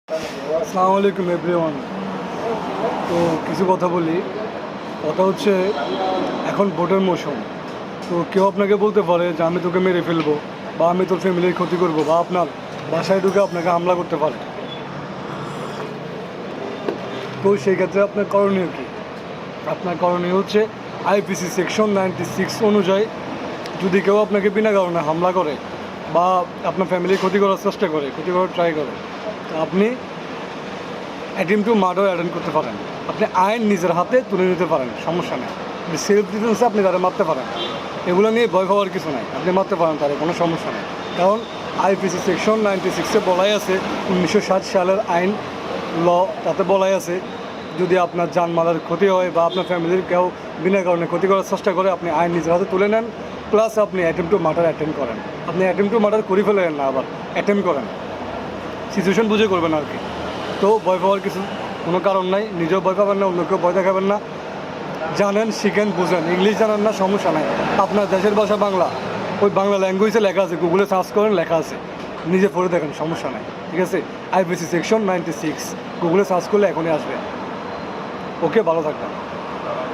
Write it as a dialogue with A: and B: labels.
A: আসসালামু আলাইকুম এভরিওয়ান। তো কিছু কথা বলি। কথা হচ্ছে এখন ভোটের মৌসুম। তো কেউ আপনাকে বলতে পারে যে আমি তোকে মেরে ফেলবো, বা আমি তোর ফ্যামিলির ক্ষতি করবো, বা আপনার বাসায় ঢুকে আপনাকে হামলা করতে পারে। তো সেই ক্ষেত্রে আপনার করণীয় কী? আপনার করণীয় হচ্ছে আইপিসি সেকশন 96 অনুযায়ী যদি কেউ আপনাকে বিনা কারণে হামলা করে বা আপনার ফ্যামিলির ক্ষতি করার চেষ্টা করে, ক্ষতি করার ট্রাই করে, তো আপনি অ্যাটেম্প টু মার্ডার অ্যাটেন্ড করতে পারেন। আপনি আইন নিজের হাতে তুলে নিতে পারেন, সমস্যা নেই। সেলফ ডিফেন্সে আপনি তারা মারতে পারেন, এগুলো নিয়ে ভয় পাওয়ার কিছু নাই। আপনি মারতে পারেন তারা, কোনো সমস্যা নেই। কারণ আইপিসি সেকশন 96-এ বলাই আছে, 1960 সালের আইন ল, তাতে বলাই আছে যদি আপনার জানমালের ক্ষতি হয় বা আপনার ফ্যামিলির কেউ বিনা কারণে ক্ষতি করার চেষ্টা করে, আপনি আইন নিজের হাতে তুলে নেন, প্লাস আপনি অ্যাটেম্প টু মার্ডার অ্যাটেন্ড করেন। আপনি অ্যাটেম্প টু মার্ডার করে ফেলেন না, আবার অ্যাটেম্প করেন, সিচুয়েশন বুঝে করবেন আর কি। তো ভয় পাওয়ার কোনো কারণ নাই। নিজেও ভয় পাবেন না, অন্যকেও ভয় দেখাবেন না। জানেন, শিখেন, বুঝেন। ইংলিশ জানেন না, সমস্যা নাই। আপনার দেশের ভাষা বাংলা, ওই বাংলা ল্যাঙ্গুয়েজে লেখা আছে, গুগলে সার্চ করেন, লেখা আছে, নিজে পড়ে দেখেন, সমস্যা নাই। ঠিক আছে? আইপিসি সেকশন 96 গুগলে সার্চ করলে এখনই আসবে। ওকে, ভালো থাকবেন।